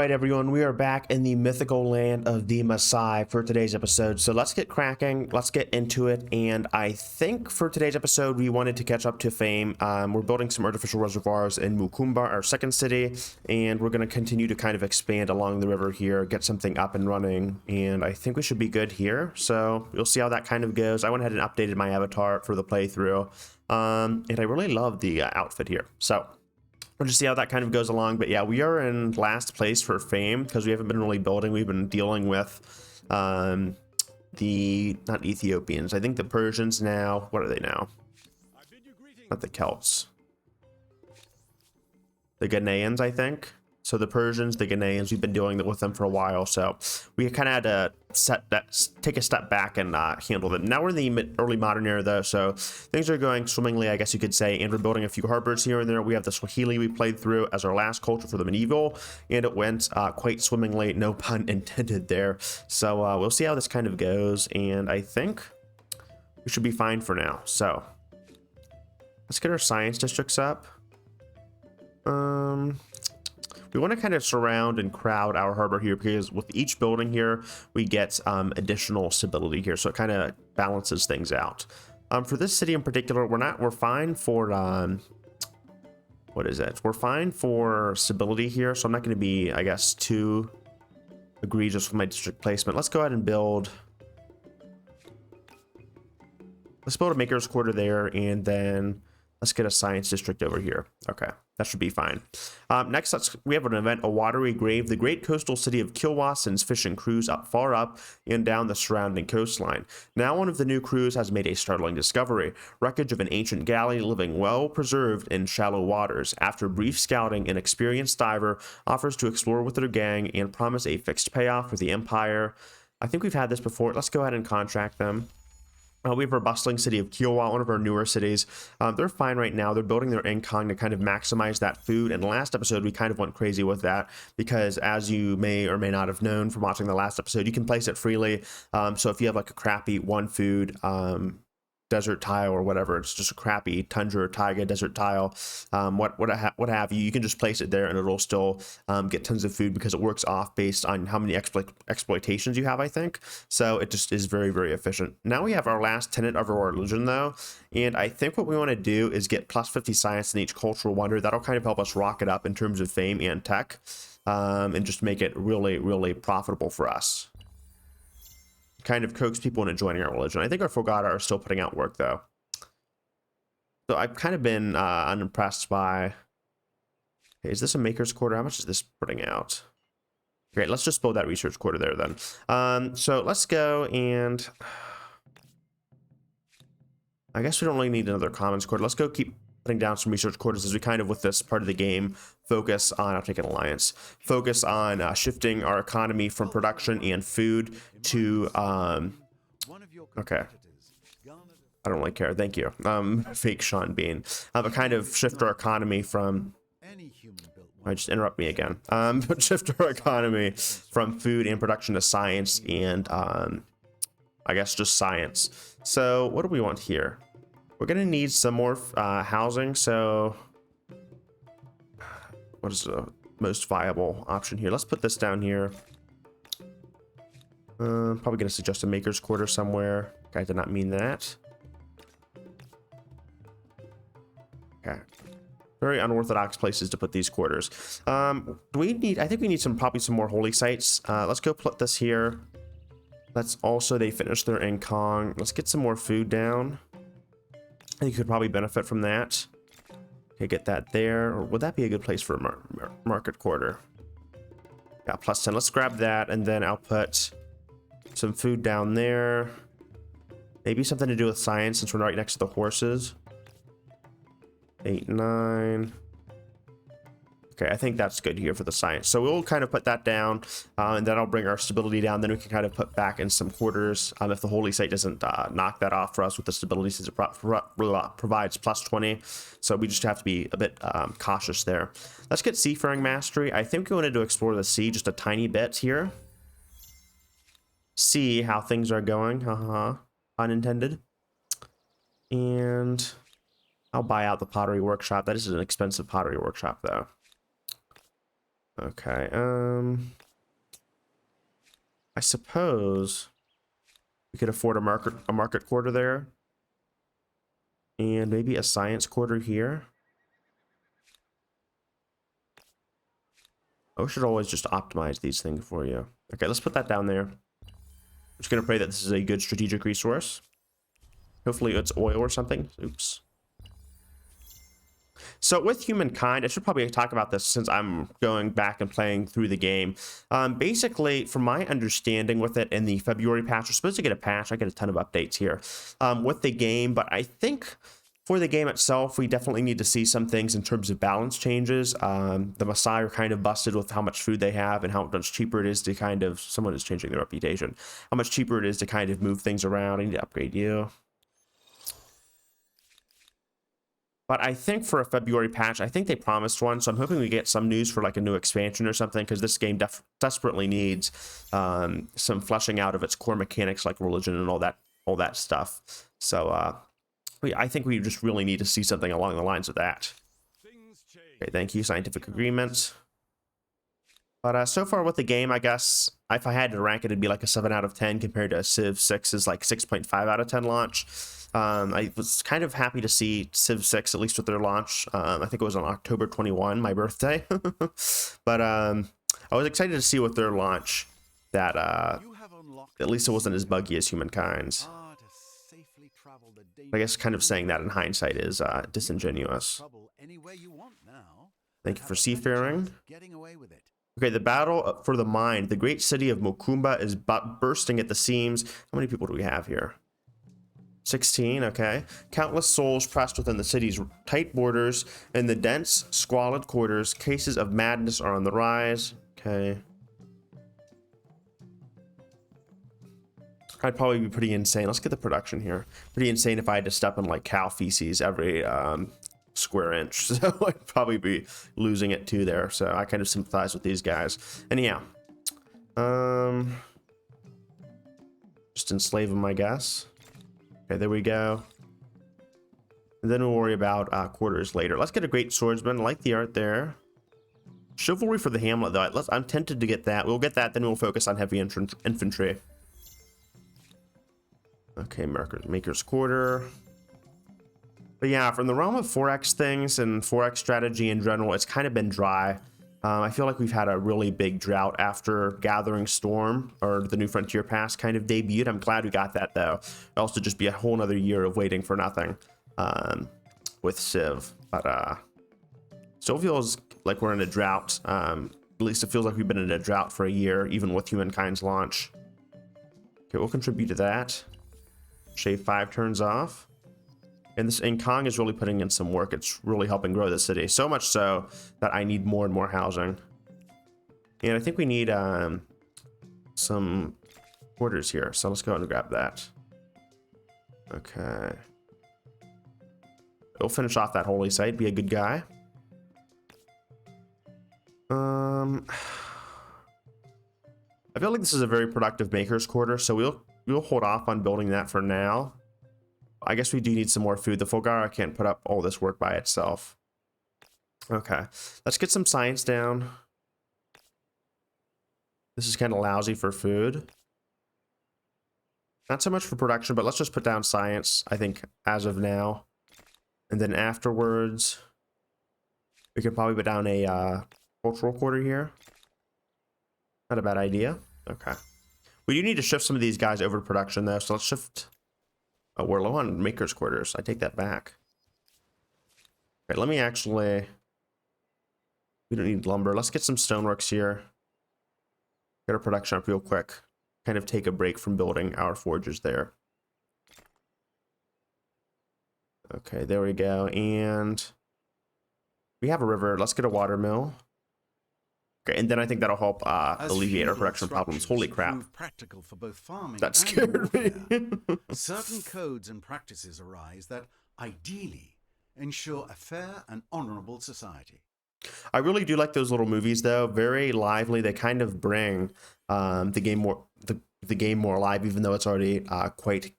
Alright everyone, we are back in the mythical land of the Maasai for today's episode. So let's get cracking, let's get into it, and I think for today's episode we wanted to catch up to fame. We're building some artificial reservoirs in Mukumba, our second city, and we're going to continue to kind of expand along the river here, get something up and running, and I think we should be good here. So you'll see how that kind of goes. I went ahead and updated my avatar for the playthrough, and I really love the outfit here. So we'll just see how that kind of goes along. But yeah, we are in last place for fame because we haven't been really building. We've been dealing with the not Ethiopians, I think the Persians now. What are they now? Not the Celts, the Ghanaians, I think. So the Persians, the Ghanaians, we've been dealing with them for a while, so we kind of had to take a step back and handle them. Now we're in the early modern era, though, so things are going swimmingly, I guess you could say, and we're building a few harbors here and there. We have the Swahili we played through as our last culture for the medieval, and it went quite swimmingly, no pun intended there. So we'll see how this kind of goes, and I think we should be fine for now. So let's get our science districts up. We want to kind of surround and crowd our harbor here because with each building here, we get additional stability here. So it kind of balances things out. For this city in particular, we're fine for, what is it? We're fine for stability here. So I'm not going to be, I guess, too egregious with my district placement. Let's go ahead and build a maker's quarter there, and then let's get a science district over here. Okay, that should be fine. Next, we have an event, a watery grave. The great coastal city of Kilwa sends fishing crews far up and down the surrounding coastline. Now one of the new crews has made a startling discovery. Wreckage of an ancient galley living well preserved in shallow waters. After brief scouting, an experienced diver offers to explore with their gang and promise a fixed payoff for the Empire. I think we've had this before. Let's go ahead and contract them. We have our bustling city of Kilwa, one of our newer cities. They're fine right now. They're building their income to kind of maximize that food. And last episode, we kind of went crazy with that because, as you may or may not have known from watching the last episode, you can place it freely. So if you have like a crappy one food desert tile or whatever, it's just a crappy tundra or taiga desert tile, what have you, you can just place it there and it'll still get tons of food because it works off based on how many exploitations you have, I think. So it just is very, very efficient. Now we have our last tenet of our religion, though, and I think what we want to do is get plus 50 science in each cultural wonder. That'll kind of help us rocket up in terms of fame and tech, and just make it really, really profitable for us. Kind of coax people into joining our religion. I think our Fogata are still putting out work, though. So I've kind of been unimpressed by... Okay, is this a maker's quarter? How much is this putting out? Great, let's just build that research quarter there then. So let's go and... I guess we don't really need another commons quarter. Let's go keep putting down some research quarters as we kind of, with this part of the game, focus on, I'll take an alliance, focus on shifting our economy from production and food to, okay, I don't really care, thank you, fake Sean Bean, but kind of shift our economy from, just interrupt me again, but shift our economy from food and production to science and, I guess just science. So what do we want here? We're gonna need some more housing, so what is the most viable option here? Let's put this down here. Probably gonna suggest a maker's quarter somewhere. Okay, I did not mean that. Okay, very unorthodox places to put these quarters. Do we need? I think we need probably some more holy sites. Let's go put this here. Let's also, they finished their Nkong. Let's get some more food down. I think you could probably benefit from that. Okay, get that there. Or would that be a good place for a market quarter? Yeah, plus 10. Let's grab that, and then I'll put some food down there. Maybe something to do with science since we're right next to the horses. 8, 9. Okay, I think that's good here for the science. So we'll kind of put that down, and then I'll bring our stability down. Then we can kind of put back in some quarters if the holy site doesn't knock that off for us with the stability, since it provides plus 20. So we just have to be a bit cautious there. Let's get seafaring mastery. I think we wanted to explore the sea just a tiny bit here. See how things are going. Unintended. And I'll buy out the pottery workshop. That is an expensive pottery workshop, though. Okay, I suppose we could afford a market quarter there. And maybe a science quarter here. I should always just optimize these things for you. Okay, let's put that down there. I'm just gonna pray that this is a good strategic resource. Hopefully it's oil or something. Oops. So with Humankind, I should probably talk about this since I'm going back and playing through the game. Basically, from my understanding with it in the February patch, we're supposed to get a patch. I get a ton of updates here with the game, but I think for the game itself, we definitely need to see some things in terms of balance changes. The Maasai are kind of busted with how much food they have and how much cheaper it is to kind of, someone is changing their reputation, how much cheaper it is to kind of move things around. I need to upgrade you. But I think for a February patch, I think they promised one, so I'm hoping we get some news for like a new expansion or something, because this game desperately needs some fleshing out of its core mechanics like religion and all that stuff. So I think we just really need to see something along the lines of that. Okay, thank you, scientific agreements. But so far with the game, I guess if I had to rank it, it'd be like a 7 out of 10 compared to Civ 6's like 6.5 out of 10 launch. I was kind of happy to see Civ 6, at least with their launch. I think it was on October 21, my birthday. But I was excited to see with their launch that at least it wasn't as buggy as Humankind's. I guess kind of saying that in hindsight is disingenuous. Thank you for seafaring. Okay, the battle for the mind. The great city of Mokumba is bursting at the seams. How many people do we have here? 16, okay. Countless souls pressed within the city's tight borders. In the dense, squalid quarters, cases of madness are on the rise. Okay. I'd probably be pretty insane. Let's get the production here. Pretty insane if I had to step in like cow feces every square inch. So I'd probably be losing it too there. So I kind of sympathize with these guys. Anyhow. Just enslave them, I guess. Okay, there we go. And then we'll worry about quarters later. Let's get a great swordsman. I like the art there. Chivalry for the hamlet, though. I'm tempted to get that. We'll get that, then we'll focus on heavy infantry. Okay, Maker's Quarter. But yeah, from the realm of 4X things and 4X strategy in general, it's kind of been dry. I feel like we've had a really big drought after Gathering Storm, or the New Frontier Pass kind of debuted. I'm glad we got that, though. It'll also just be a whole nother year of waiting for nothing with Civ. But still feels like we're in a drought. At least it feels like we've been in a drought for a year, even with Humankind's launch. Okay, we'll contribute to that. Shave 5 turns off. And Kong is really putting in some work. It's really helping grow the city. So much so that I need more and more housing. And I think we need some quarters here. So let's go ahead and grab that. Okay. We'll finish off that holy site. Be a good guy. I feel like this is a very productive Maker's Quarter. So we'll hold off on building that for now. I guess we do need some more food. The Fulgara can't put up all this work by itself. Okay, let's get some science down. This is kind of lousy for food. Not so much for production, but let's just put down science, I think, as of now. And then afterwards, we could probably put down a cultural quarter here. Not a bad idea. Okay. We do need to shift some of these guys over to production, though, so let's shift... Oh, we're low on Maker's Quarters. I take that back. Okay, let me actually... We don't need lumber. Let's get some stoneworks here. Get our production up real quick. Kind of take a break from building our forges there. Okay, there we go. And we have a river. Let's get a water mill. Okay, and then I think that'll help alleviate our production problems. Holy crap. Practical for both farming that scared me. Certain codes and practices arise that ideally ensure a fair and honorable society. I really do like those little movies, though. Very lively. They kind of bring the game more alive, even though it's already quite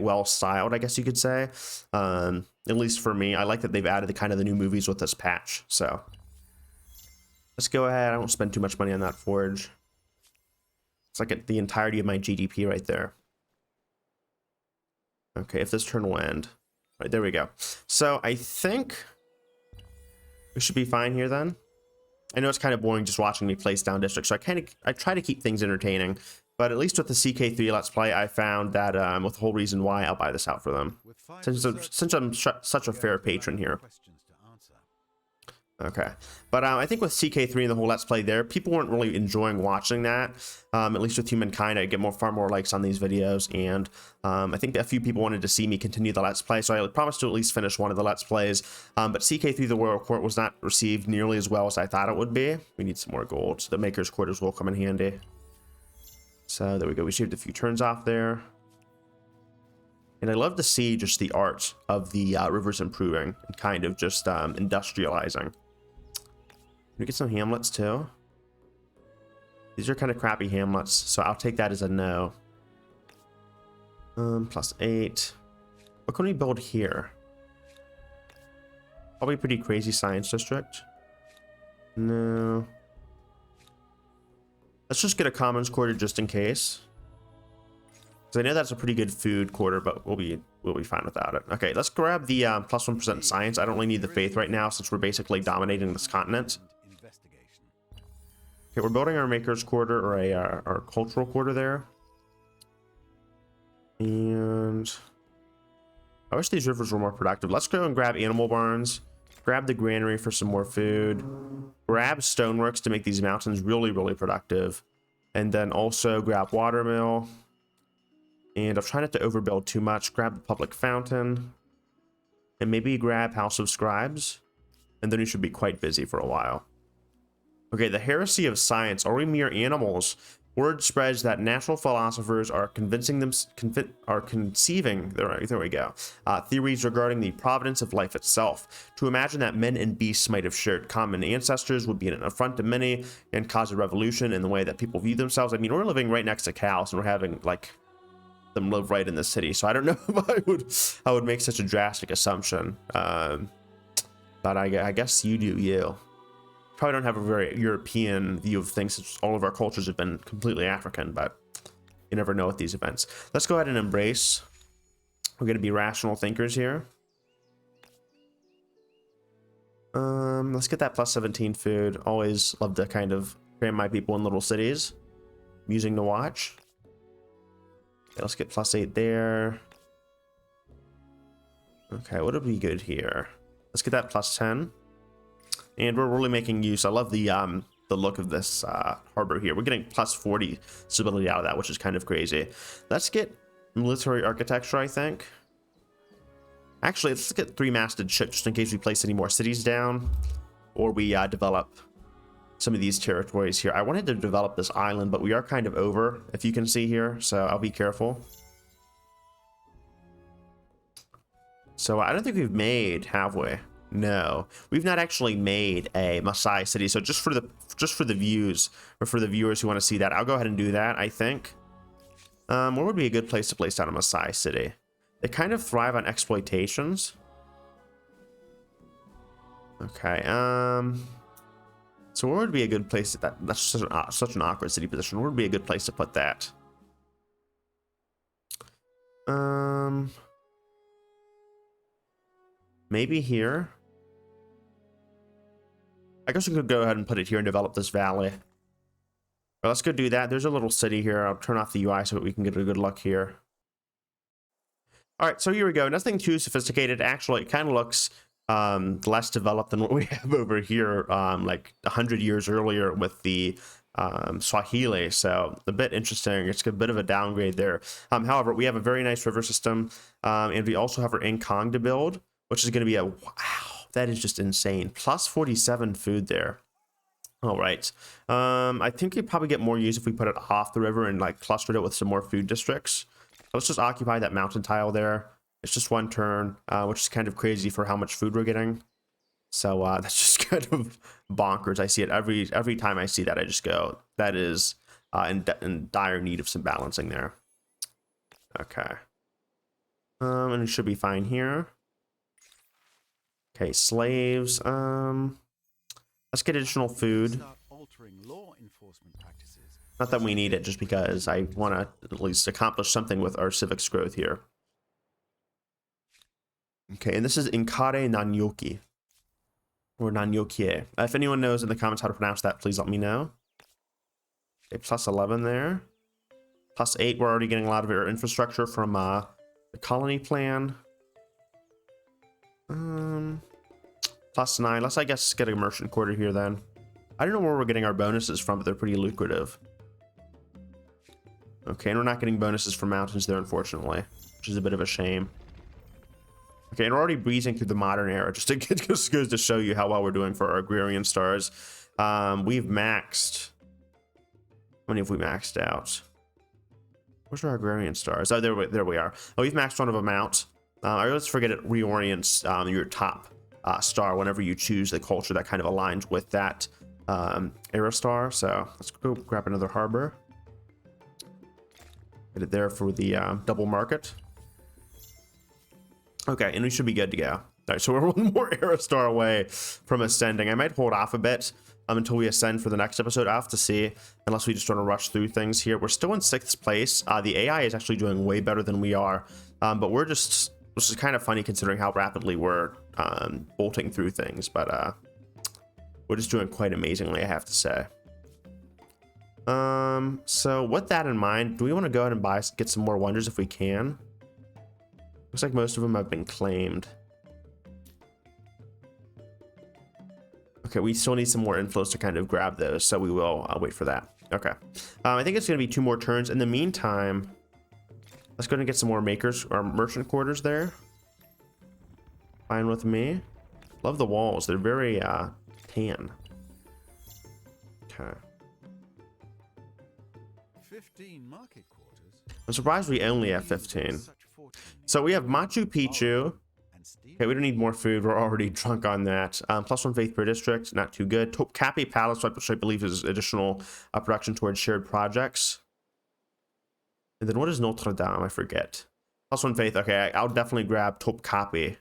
well styled, I guess you could say. At least for me, I like that they've added the new movies with this patch. So Let's go ahead. I won't spend too much money on that forge. It's like the entirety of my GDP right there. Okay, if this turn will end. Right, there we go. So I think we should be fine here then. I know it's kind of boring just watching me place down districts, so I try to keep things entertaining. But at least with the CK3 Let's Play, I found that with the whole reason why I'll buy this out for them. Since I'm such a fair patron here. Okay, but I think with CK3 and the whole Let's Play there, people weren't really enjoying watching that. At least with Humankind, I get far more likes on these videos, and I think that a few people wanted to see me continue the Let's Play, so I promised to at least finish one of the Let's Plays. But CK3 the Royal Court was not received nearly as well as I thought it would be. We need some more gold, so the Maker's Quarters will come in handy. So there we go, we shaved a few turns off there. And I love to see just the art of the rivers improving and kind of just industrializing. We get some hamlets too. These are kind of crappy hamlets, so I'll take that as a no. +8. What can we build here? Probably pretty crazy science district. No. Let's just get a commons quarter just in case. Because I know that's a pretty good food quarter, but we'll be fine without it. Okay, let's grab the +1% science. I don't really need the faith right now since we're basically dominating this continent. Okay, we're building our Maker's Quarter, or our cultural quarter there. And I wish these rivers were more productive. Let's go and grab animal barns, grab the granary for some more food, grab stoneworks to make these mountains really, really productive, and then also grab watermill. And I'm trying not to overbuild too much. Grab the public fountain, and maybe grab House of Scribes, and then you should be quite busy for a while. Okay, the heresy of science. Are we mere animals? Word spreads that natural philosophers are conceiving. There we go. Theories regarding the providence of life itself. To imagine that men and beasts might have shared common ancestors would be an affront to many and cause a revolution in the way that people view themselves. I mean, we're living right next to cows, and we're having like them live right in the city. So I don't know if I would make such a drastic assumption. But I guess you do you. Probably don't have a very European view of things since all of our cultures have been completely African, but you never know with these events. Let's go ahead and embrace. We're going to be rational thinkers here. Let's get that +17 food. Always love to kind of cram my people in little cities. Amusing to watch. Okay, let's get +8 there. Okay, what would be good here? Let's get that +10. And we're really making use. I love the look of this harbor here. We're getting +40 stability out of that, which is kind of crazy. Let's get military architecture, I think. Actually, let's get 3-masted ships just in case we place any more cities down, or we develop some of these territories here. I wanted to develop this island, but we are kind of over, if you can see here, so I'll be careful. So I don't think we've made, have we? No, we've not actually made a Maasai city. So just for the views, or for the viewers who want to see that, I'll go ahead and do that. I think. Where would be a good place to place down a Maasai city? They kind of thrive on exploitations. Okay. So where would be a good place? That's such an awkward city position. Where would be a good place to put that? Maybe here. I guess we could go ahead and put it here and develop this valley. But let's go do that. There's a little city here. I'll turn off the UI so that we can get a good look here. All right, so here we go. Nothing too sophisticated. Actually, it kind of looks less developed than what we have over here, like 100 years earlier with the Swahili. So a bit interesting. It's a bit of a downgrade there. However, we have a very nice river system, and we also have our Nkong to build, which is going to be a wow. That is just insane. +47 food there. All right. I think we probably get more use if we put it off the river and like clustered it with some more food districts. Let's just occupy that mountain tile there. It's just one turn, which is kind of crazy for how much food we're getting. So that's just kind of bonkers. I see it every time I see that. I just go, that is in dire need of some balancing there. Okay. And it should be fine here. Okay, slaves. Let's get additional food. Start altering law enforcement practices. Not that we need it, just because I want to at least accomplish something with our civics growth here. Okay, and this is Inkare Nanyoki. Or Nanyokie. If anyone knows in the comments how to pronounce that, please let me know. Okay, plus 11 there. Plus 8, we're already getting a lot of our infrastructure from the colony plan. Plus 9. Let's, I guess, get a merchant quarter here then. I don't know where we're getting our bonuses from, but they're pretty lucrative. Okay, and we're not getting bonuses from mountains there, unfortunately, which is a bit of a shame. Okay, and we're already breezing through the modern era. It just goes to show you how well we're doing for our agrarian stars. We've maxed. How many have we maxed out? Where's our agrarian stars? Oh, there we are. Oh, we've maxed one of them out. I always forget it reorients your top star whenever you choose the culture that kind of aligns with that era star. So let's go grab another harbor. Get it there for the double market. Okay, and we should be good to go. All right, so we're one more era star away from ascending. I might hold off a bit until we ascend for the next episode. I'll have to see, unless we just want to rush through things here. We're still in 6th place. The AI is actually doing way better than we are, but we're just, which is kind of funny considering how rapidly we're bolting through things, but we're just doing quite amazingly, I have to say. So with that in mind, do we want to go ahead and get some more wonders if we can? Looks like most of them have been claimed. Okay, we still need some more inflows to kind of grab those, so we will wait for that. Okay. I think it's going to be 2 more turns. In the meantime, let's go ahead and get some more makers or merchant quarters there. Fine with me. Love the walls. They're very tan. Okay. 15 market quarters. I'm surprised we only have 15. So we have Machu Picchu. Okay, we don't need more food. We're already drunk on that. +1 faith per district. Not too good. Topkapi Palace, which I believe is additional production towards shared projects. And then what is Notre Dame? I forget. +1 faith. Okay, I'll definitely grab Topkapi.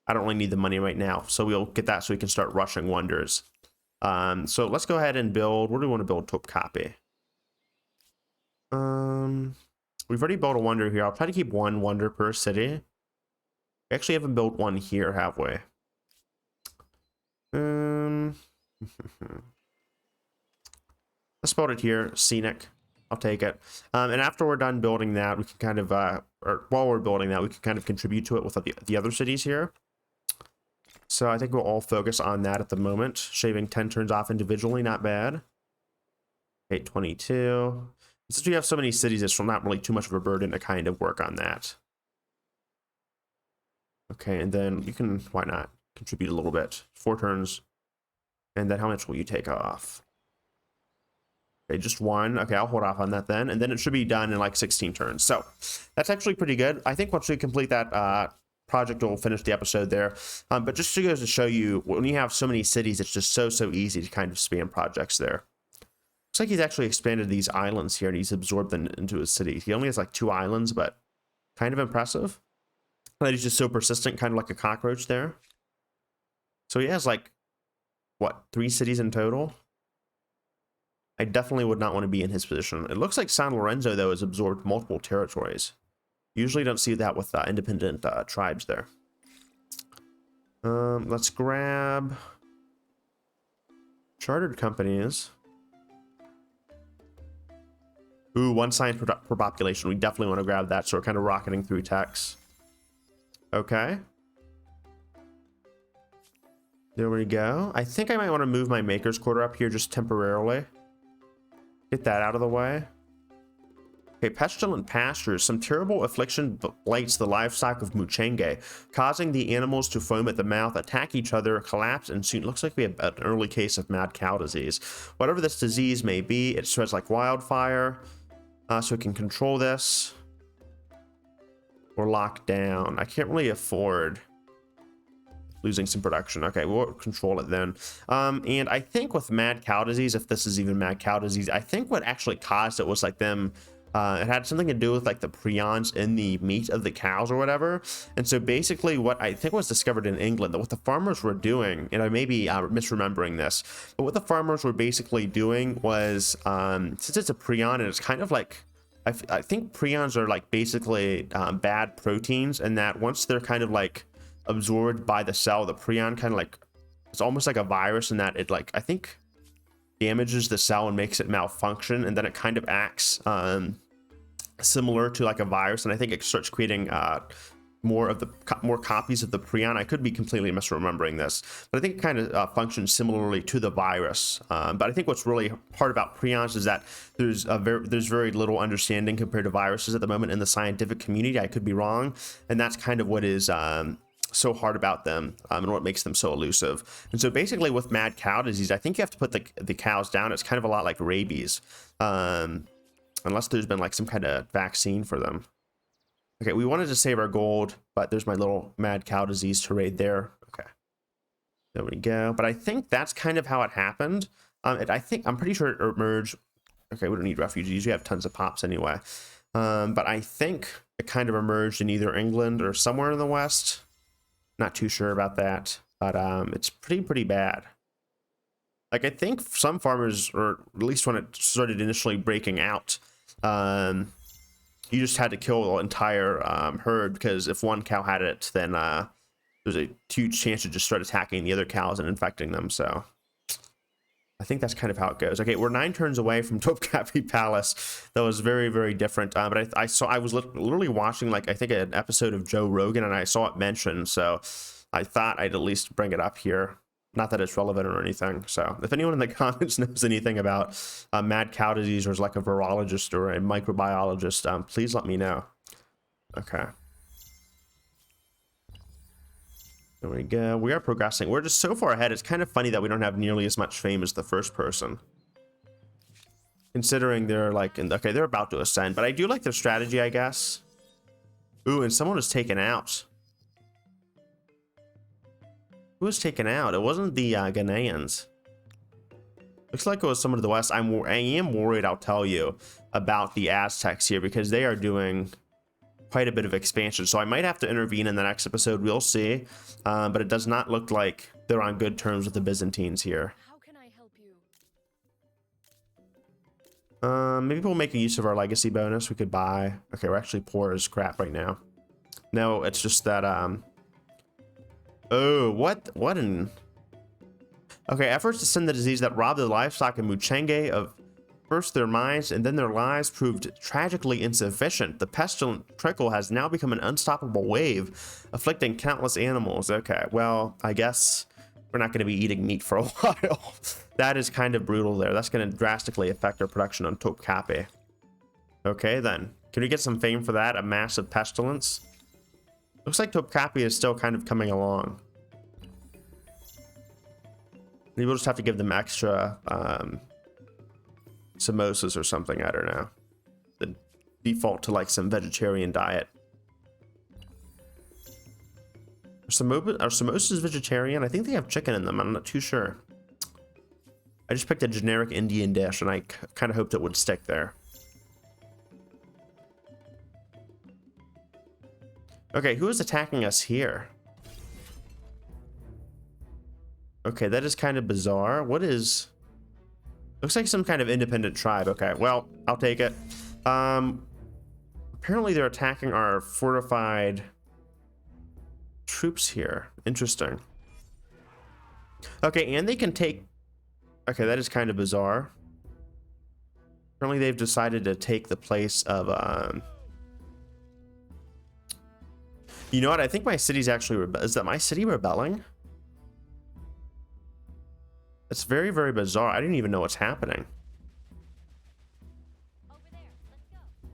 I don't really need the money right now. So we'll get that so we can start rushing wonders. So let's go ahead and build. Where do we want to build Topkapi? We've already built a wonder here. I'll try to keep 1 wonder per city. We actually haven't built one here, have we? Let's build it here. Scenic. I'll take it. And after we're done building that, we can kind of, or while we're building that, we can kind of contribute to it with the other cities here. So I think we'll all focus on that at the moment. Shaving 10 turns off individually, not bad. 822. Since we have so many cities, it's not really too much of a burden to kind of work on that. Okay, and then you can, why not, contribute a little bit. 4 turns. And then how much will you take off? Okay, just 1. Okay, I'll hold off on that then. And then it should be done in like 16 turns. So that's actually pretty good. I think once we complete that project, we'll finish the episode there. But just to go to show you, when you have so many cities, it's just so easy to kind of spam projects there. Looks like he's actually expanded these islands here and he's absorbed them into his city. He only has like 2 islands, but kind of impressive. That he's just so persistent, kind of like a cockroach there. So he has like, what, 3 cities in total? I definitely would not want to be in his position. It looks like San Lorenzo, though, has absorbed multiple territories. Usually don't see that with independent tribes there. Let's grab chartered companies. Ooh, 1 science per population. We definitely want to grab that, so we're kind of rocketing through techs. Okay. There we go. I think I might want to move my maker's quarter up here just temporarily. Get that out of the way. Okay, pestilent pastures. Some terrible affliction blights the livestock of Muchenge, causing the animals to foam at the mouth, attack each other, collapse, and soon looks like we have an early case of mad cow disease. Whatever this disease may be, it spreads like wildfire. So we can control this. Or lock down. I can't really afford losing some production. Okay, we'll control it then. And I think with mad cow disease, if this is even mad cow disease, I think what actually caused it was like them It had something to do with like the prions in the meat of the cows or whatever. And so basically what I think was discovered in England, that what the farmers were doing, and I may be misremembering this, but what the farmers were basically doing was, since it's a prion and it's kind of like, I think prions are like basically bad proteins, and that once they're kind of like absorbed by the cell, the prion kind of like, it's almost like a virus in that it like, I think damages the cell and makes it malfunction, and then it kind of acts similar to like a virus, and I think it starts creating more copies of the prion. I could be completely misremembering this, but I think it kind of functions similarly to the virus. But I think what's really hard about prions is that there's very little understanding compared to viruses at the moment in the scientific community. I could be wrong, and that's kind of what is so hard about them, and what makes them so elusive. And so basically with mad cow disease, I think you have to put the cows down. It's kind of a lot like rabies, unless there's been like some kind of vaccine for them. Okay, we wanted to save our gold, but there's my little mad cow disease terrain there. Okay, there we go. But I think that's kind of how it happened. I'm pretty sure it emerged. Okay, we don't need refugees. We have tons of pops anyway. But I think it kind of emerged in either England or somewhere in the West. Not too sure about that, but it's pretty bad. Like, I think some farmers, or at least when it started initially breaking out, you just had to kill the entire herd, because if one cow had it, then there's a huge chance to just start attacking the other cows and infecting them. So I think that's kind of how it goes. Okay, we're 9 turns away from Topkapi Palace. That was very different. But I was literally watching, like, I think an episode of Joe Rogan, and I saw it mentioned, so I thought I'd at least bring it up here. Not that it's relevant or anything. So if anyone in the comments knows anything about mad cow disease, or is like a virologist or a microbiologist, please let me know. Okay. There we go. We are progressing. We're just so far ahead. It's kind of funny that we don't have nearly as much fame as the first person, considering they're like, okay, they're about to ascend, but I do like their strategy, I guess. Ooh, and someone was taken out. Who was taken out? It wasn't the Ghanaians. Looks like it was someone to the west. I am worried, I'll tell you, about the Aztecs here, because they are doing quite a bit of expansion. So I might have to intervene in the next episode. We'll see. But it does not look like they're on good terms with the Byzantines here. How can I help you? Maybe we'll make a use of our legacy bonus. We could buy. Okay, we're actually poor as crap right now. No, it's just that oh, what an... Okay, efforts to send the disease that robbed the livestock in Muchenge of first their minds and then their lives proved tragically insufficient. The pestilent trickle has now become an unstoppable wave, afflicting countless animals. Okay, well, I guess we're not going to be eating meat for a while. That is kind of brutal there. That's going to drastically affect our production on Topkapi. Okay, then. Can we get some fame for that? A massive pestilence? Looks like Topkapi is still kind of coming along. Maybe we'll just have to give them extra samosas or something. I don't know. The default to like some vegetarian diet. Are samosas vegetarian? I think they have chicken in them. I'm not too sure. I just picked a generic Indian dish, and I kind of hoped it would stick there. Okay, who is attacking us here? Okay, that is kind of bizarre. What is... Looks like some kind of independent tribe. Okay, well, I'll take it. Apparently they're attacking our fortified troops here. Interesting. Okay, and they can take... Okay, that is kind of bizarre. Apparently they've decided to take the place of... You know what? I think my city's actually... Is that my city rebelling? It's very bizarre. I didn't even know what's happening. Over there. Let's go. We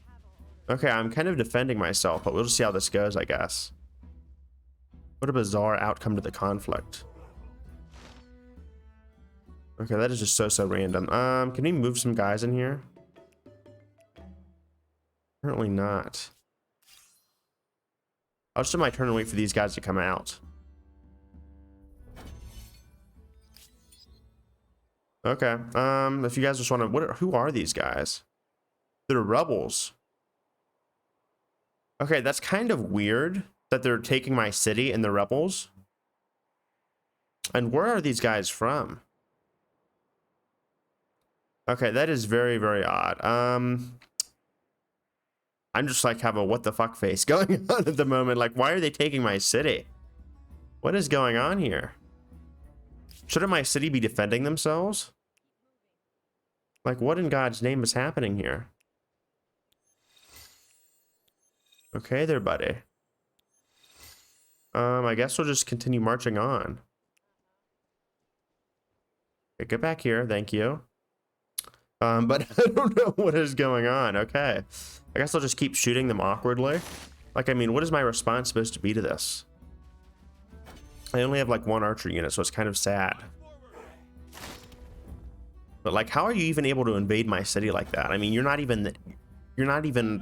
have all... Okay, I'm kind of defending myself, but we'll just see how this goes, I guess. What a bizarre outcome to the conflict. Okay, that is just so random. Can we move some guys in here? Apparently not. I'll just do my turn and wait for these guys to come out. Okay. If you guys just want to, who are these guys? They're rebels. Okay, that's kind of weird that they're taking my city and the rebels. And where are these guys from? Okay, that is very, very odd. I'm just like have a what the fuck face going on at the moment. Like, why are they taking my city? What is going on here? Shouldn't my city be defending themselves? Like, what in God's name is happening here? Okay there, buddy. I guess we'll just continue marching on. Okay, get back here, thank you. But I don't know what is going on. Okay. I guess I'll just keep shooting them awkwardly. Like, I mean, what is my response supposed to be to this? I only have like one archer unit, so it's kind of sad. But like, how are you even able to invade my city like that? I mean, you're not even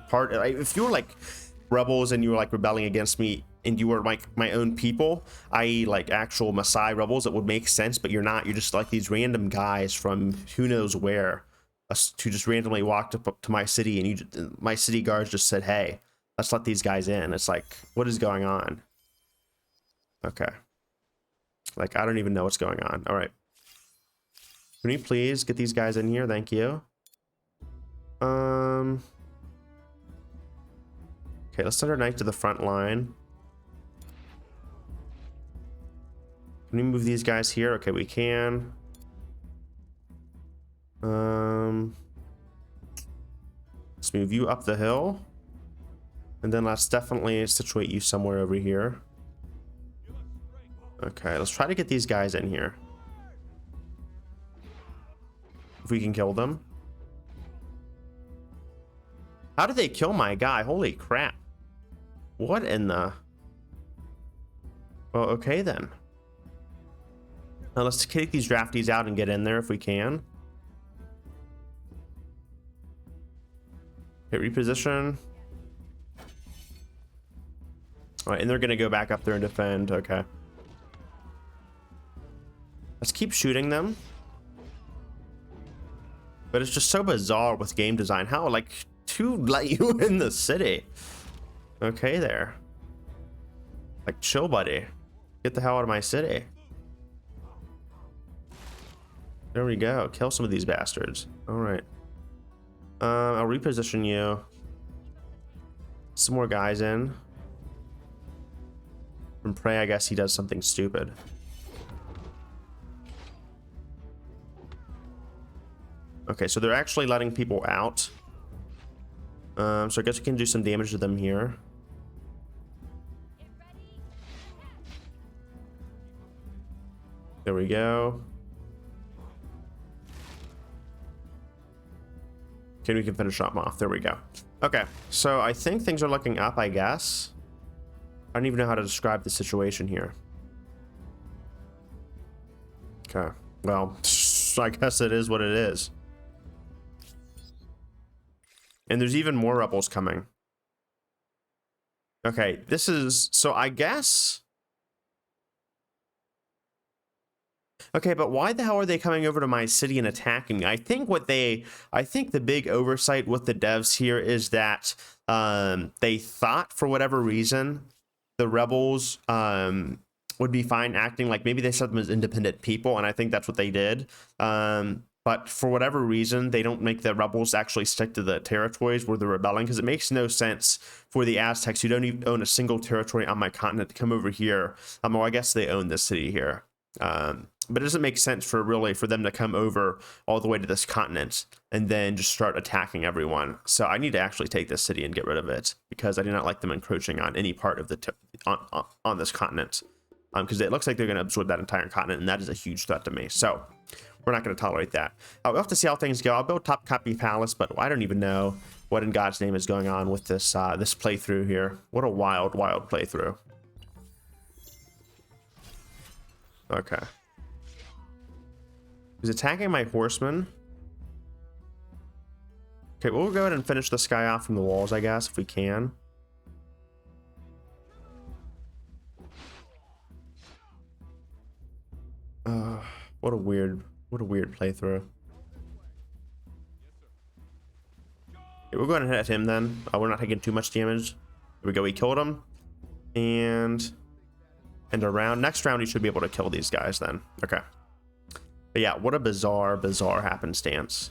part. If you were like rebels and you were like rebelling against me and you were like my own people, i.e. like actual Maasai rebels, it would make sense, but you're not. You're just like these random guys from who knows where who just randomly walked up to my city, and my city guards just said, hey, let's let these guys in. It's like, what is going on? Okay. Like, I don't even know what's going on. All right. Can you please get these guys in here? Thank you. Okay, let's send our knight to the front line. Can we move these guys here? Okay, we can. Let's move you up the hill. And then let's definitely situate you somewhere over here. Okay, let's try to get these guys in here. If we can kill them. How did they kill my guy? Holy crap. What in the... Well, okay then. Now let's take these drafties out and get in there if we can. Okay, reposition. Alright, and they're gonna go back up there and defend. Okay. Let's keep shooting them. But it's just so bizarre with game design. How, like, to let you in the city? Okay there. Like, chill, buddy. Get the hell out of my city. There we go. Kill some of these bastards. Alright. I'll reposition you. Some more guys in. From Prey, I guess he does something stupid. Okay, so they're actually letting people out. So I guess we can do some damage to them here. There we go. Okay, we can finish them off. There we go. Okay, so I think things are looking up, I guess. I don't even know how to describe the situation here. Okay, well, I guess it is what it is. And there's even more rebels coming. Okay, this is... So I guess... Okay, but why the hell are they coming over to my city and attacking me? I think the big oversight with the devs here is that they thought, for whatever reason, the rebels would be fine acting like maybe they set them as independent people, and I think that's what they did. But for whatever reason, they don't make the rebels actually stick to the territories where they're rebelling, because it makes no sense for the Aztecs, who don't even own a single territory on my continent, to come over here. Well, I guess they own this city here. But it doesn't make sense for them to come over all the way to this continent and then just start attacking everyone. So I need to actually take this city and get rid of it, because I do not like them encroaching on any part of the on this continent. Because it looks like they're going to absorb that entire continent, and that is a huge threat to me. So we're not going to tolerate that. We'll have to see how things go. I'll build Top Copy Palace, but I don't even know what in God's name is going on with this this playthrough here. What a wild, wild playthrough. Okay. He's attacking my horsemen. Okay, we'll go ahead and finish this guy off from the walls, I guess, if we can. What a weird playthrough. Okay, we're going to hit him then. We're not taking too much damage. There we go. We killed him. And end a round. Next round, you should be able to kill these guys then. Okay. But yeah, what a bizarre happenstance.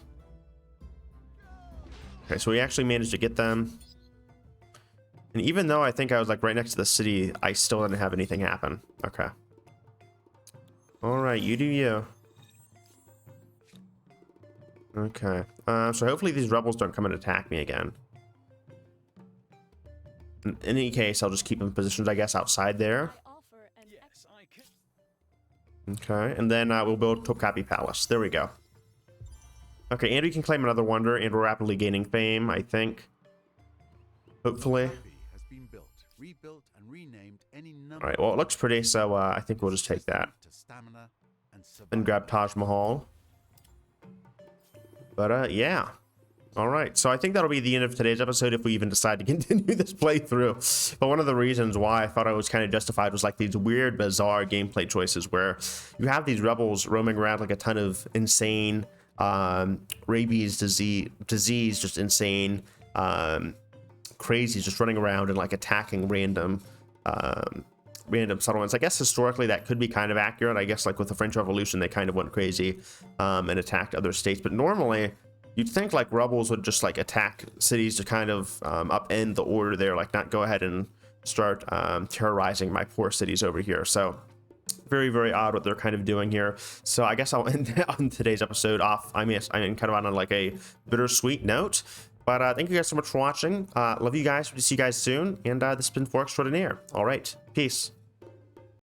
Okay, so we actually managed to get them. And even though I think I was like right next to the city, I still didn't have anything happen. Okay. All right, you do you. Okay. So hopefully these rebels don't come and attack me again. In any case, I'll just keep them positioned, I guess, outside there. I offer an Okay, and then we'll build Topkapi Palace. There we go. Okay, and we can claim another wonder, and we're rapidly gaining fame, I think. Hopefully. Has been built, rebuilt, and renamed any number. All right, well, it looks pretty, so I think we'll just take that. To stamina and And grab Taj Mahal. But, yeah. All right, so I think that'll be the end of today's episode if we even decide to continue this playthrough. But one of the reasons why I thought I was kind of justified was like these weird, bizarre gameplay choices where you have these rebels roaming around like a ton of insane rabies disease, just insane crazies just running around and like attacking random settlements. I guess historically that could be kind of accurate. I guess like with the French Revolution, they kind of went crazy and attacked other states. But normally you'd think like rebels would just like attack cities to kind of upend the order there, like not go ahead and start terrorizing my poor cities over here. So very, very odd what they're kind of doing here. So I guess I'll end on today's episode off. I mean, I'm kind of on like a bittersweet note. But thank you guys so much for watching. Love you guys. Hope to see you guys soon. And this has been 4 Extraordinaire. All right. Peace.